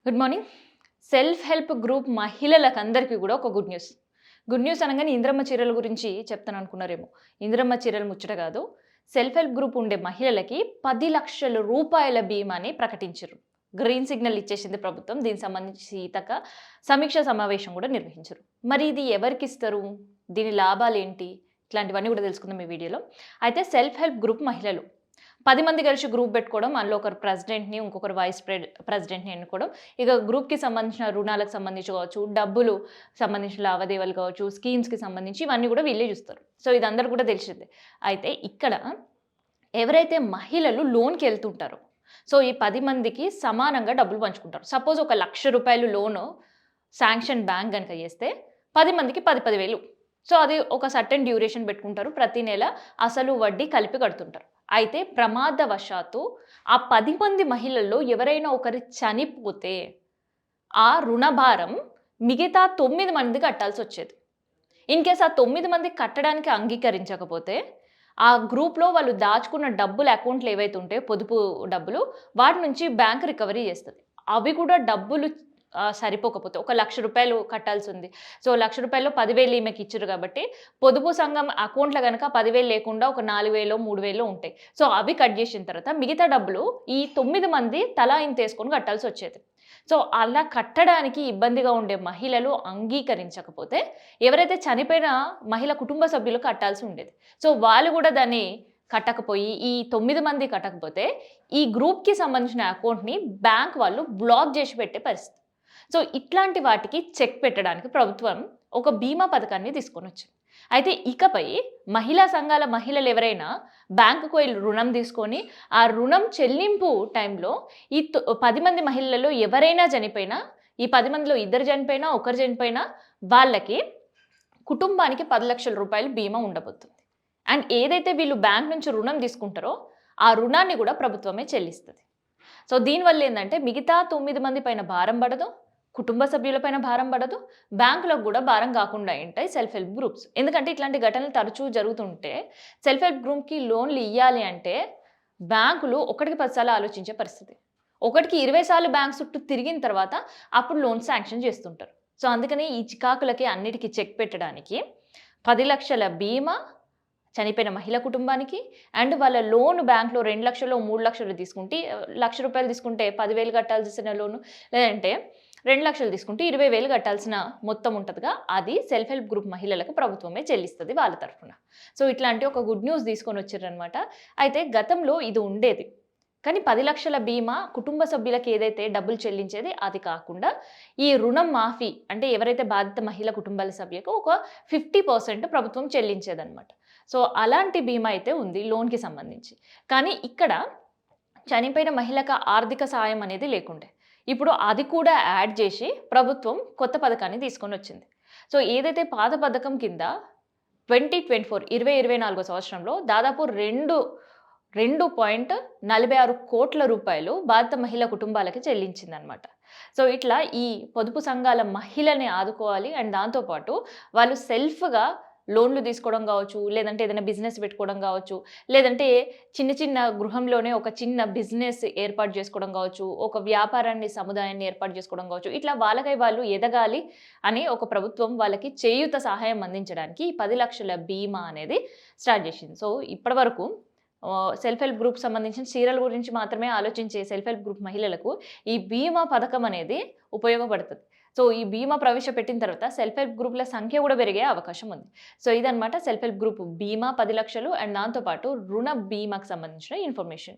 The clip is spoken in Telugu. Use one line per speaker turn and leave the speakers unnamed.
Good morning. Self help group మహిళలకందరికీ కూడా ఒక గుడ్ న్యూస్. గుడ్ న్యూస్ అనగానే ఇందిరమ్మ చీరల గురించి చెప్తాననుకున్నారేమో. ఇందిరమ్మ చీరలు ముచ్చట కాదు. సెల్ఫ్ హెల్ప్ గ్రూప్ ఉండే మహిళలకి 10,00,000 రూపాయల బీమాని ప్రకటించారు. గ్రీన్ సిగ్నల్ ఇచ్చేసింది ప్రభుత్వం. దీనికి సంబంధించి సమీక్ష సమావేశం కూడా నిర్వహించారు. మరి ఇది ఎవరికిస్తారు? దీని లాభాలేంటి? ఇట్లాంటివన్నీ కూడా తెలుసుకుందాం ఈ వీడియోలో. అయితే సెల్ఫ్ హెల్ప్ గ్రూప్ మహిళలు 10 మంది కలిసి గ్రూప్ పెట్టుకోవడం, అందులో ఒకరు ప్రెసిడెంట్‌ని, ఇంకొకరు వైస్ ప్రెసిడెంట్‌ని ఎన్నుకోవడం. ఇక గ్రూప్‌కి సంబంధించిన రుణాలకు సంబంధించి కావచ్చు, డబ్బులు సంబంధించిన లావాదేవీలు కావచ్చు, స్కీమ్స్‌కి సంబంధించి ఇవన్నీ కూడా వీళ్ళే చూస్తారు. సో, ఇది అందరికి కూడా తెలిసిందే. అయితే ఇక్కడ ఎవరైతే మహిళలు లోన్‌కి ఎళ్తుంటారో, సో, ఈ 10 మందికి సమానంగా డబ్బులు పంచుకుంటారు. సపోజ్ ఒక ₹1,00,000 లోను శాంక్షన్ బ్యాంక్ గనుక చేస్తే 10 మందికి 10,000. సో, అది ఒక సర్టెన్ డ్యూరేషన్ పెట్టుకుంటారు. ప్రతి నెల అసలు వడ్డీ కలిపి కడుతుంటారు. అయితే ప్రమాదవశాత్తు ఆ 10 మంది మహిళల్లో ఎవరైనా ఒకరు చనిపోతే ఆ రుణభారం మిగతా 9 మంది కట్టాల్సొచ్చేది. ఇన్‌కేస్ ఆ 9 మంది కట్టడానికి అంగీకరించకపోతే ఆ గ్రూప్‌లో వాళ్ళు దాచుకున్న డబ్బులు అకౌంట్‌లు ఏవైతే ఉంటాయో పొదుపు డబ్బులు, వాటి నుంచి బ్యాంక్ రికవరీ చేస్తది. అవి కూడా డబ్బులు సరిపోకపోతే ఒక ₹1,00,000 కట్టాల్సుంది. సో, ₹1,00,000లో 10,000 ఈమెకిచ్చిర్రు కాబట్టి, పొదుపు సంఘం అకౌంట్‌లో గనక 10,000 లేకుండా ఒక 4,000 3,000 ఉంటాయి. సో, అవి కట్ చేసిన తర్వాత మిగతా డబ్బులు ఈ 9 మంది తలా ఇంతేసుకొని కట్టాల్సొచ్చేది. సో, అలా కట్టడానికి ఇబ్బందిగా ఉండే మహిళలు అంగీకరించకపోతే, ఎవరైతే చనిపోయిన మహిళ కుటుంబ సభ్యులు కట్టాల్సి ఉండేది. సో, వాళ్ళు కూడా దాన్ని కట్టకపోయి, ఈ 9 మంది కట్టకపోతే, ఈ గ్రూప్‌కి సంబంధించిన అకౌంట్‌ని బ్యాంక్ వాళ్ళు బ్లాక్ చేసి పెట్టే పరిస్థితి. సో, ఇట్లాంటి వాటికి చెక్ పెట్టడానికి ప్రభుత్వం ఒక బీమా పథకాన్ని తీసుకొనొచ్చింది. అయితే ఇకపై మహిళా సంఘాల మహిళలు ఎవరైనా బ్యాంకుకు వెళ్లి రుణం తీసుకొని, ఆ రుణం చెల్లింపు టైంలో ఈ 10 మంది మహిళల్లో ఎవరైనా చనిపోయినా, ఈ 10 మందిలో ఇద్దరు చనిపోయినా, ఒకరు చనిపోయినా వాళ్ళకి కుటుంబానికి ₹10,00,000 బీమా ఉండబోతుంది. అండ్ ఏదైతే వీళ్ళు బ్యాంక్ నుంచి రుణం తీసుకుంటారో, ఆ రుణాన్ని కూడా ప్రభుత్వమే చెల్లిస్తది. సో, దీనివల్ల ఏందంటే మిగతా 9 మంది పైన భారం పడదు. కుటుంబ సభ్యులపైన భారం పడదు. బ్యాంకులకు గూడా భారం కాకుండా ఉంటాయి సెల్ఫ్ హెల్ప్ గ్రూప్స్. ఎందుకంటే ఇట్లాంటి ఘటనలు తరచూ జరుగుతుంటే సెల్ఫ్ హెల్ప్ గ్రూప్‌కి లోన్‌లు ఇయ్యాలి అంటే బ్యాంకులు ఒకటికి 10 సార్లు ఆలోచించే పరిస్థితి. ఒకటికి 20 సార్లు బ్యాంక్ చుట్టూ తిరిగిన తర్వాత అప్పుడు లోన్ శాంక్షన్ చేస్తుంటారు. సో, అందుకని ఈ చికాకులకి అన్నిటికి చెక్ పెట్టడానికి 10,00,000 బీమా చనిపోయిన మహిళ కుటుంబానికి అండ్ వాళ్ళ లోన్ బ్యాంక్‌లో 2,00,000 3,00,000 తీసుకుంటే ₹1,00,000 తీసుకుంటే 10,000 కట్టాల్సిన లోను లేదంటే 2,00,000 తీసుకుంటే 20,000 కట్టాల్సిన మొత్తం ఉంటదిగా. అది సెల్ఫ్ హెల్ప్ గ్రూప్ మహిళలకు ప్రభుత్వమే చెల్లిస్తది వాళ్ళ తరఫున. సో, ఇట్లాంటి ఒక గుడ్ న్యూస్ తీసుకొనొచ్చిర్రనమాట. అయితే గతంలో ఇది ఉండేది. కానీ 10,00,000 బీమా కుటుంబ సభ్యులకి ఏదైతే డబ్బులు చెల్లించేది అది కాకుండా ఈ రుణం మాఫీ అంటే ఎవరైతే బాధిత మహిళ కుటుంబాల సభ్యులకు ఒక 50% ప్రభుత్వం చెల్లించేదనమాట. సో, అలాంటి బీమా అయితే ఉంది లోన్‌కి సంబంధించి. కానీ ఇక్కడ చనిపోయిన మహిళకు ఆర్థిక సహాయం అనేది లేకుండే. ఇప్పుడు అది కూడా యాడ్ చేసి ప్రభుత్వం కొత్త పథకాన్ని తీసుకొనొచ్చింది. సో, ఏదైతే పాత పథకం కింద 2024 సంవత్సరంలో దాదాపు 2.46 కోట్ల రూపాయలు బాధిత మహిళా కుటుంబాలకి చెల్లించిందనమాట. సో, ఇట్లా ఈ పొదుపు సంఘాల మహిళని ఆదుకోవాలి అండ్ దాంతో పాటు వాళ్ళు సెల్ఫ్‌గా లోన్‌లు తీసుకోవడం కావచ్చు, లేదంటే ఏదైనా బిజినెస్ పెట్టుకోవడం కావచ్చు, లేదంటే చిన్న చిన్న గృహంలోనే ఒక చిన్న బిజినెస్ ఏర్పాటు చేసుకోవడం కావచ్చు, ఒక వ్యాపారాన్ని, సముదాయాన్ని ఏర్పాటు చేసుకోవడం కావచ్చు. ఇట్లా వాళ్ళకై వాళ్ళు ఎదగాలి అని ఒక ప్రభుత్వం వాళ్ళకి చేయూత సహాయం అందించడానికి 10,00,000 బీమా అనేది స్టార్ట్ చేసింది. సో, ఇప్పటివరకు సెల్ఫ్ హెల్ప్ గ్రూప్ సంబంధించిన చీరల గురించి మాత్రమే ఆలోచించే సెల్ఫ్ హెల్ప్ గ్రూప్ మహిళలకు ఈ బీమా పథకం అనేది ఉపయోగపడుతది. సో, ఈ బీమా ప్రవేశపెట్టిన తర్వాత సెల్ఫ్ హెల్ప్ గ్రూప్‌ల సంఖ్య కూడా పెరిగే అవకాశం ఉంది. సో, ఇదన్నమాట సెల్ఫ్ హెల్ప్ గ్రూప్ బీమా 10,00,000 అండ్ దాంతో పాటు రుణ బీమాకు సంబంధించిన ఇన్ఫర్మేషన్.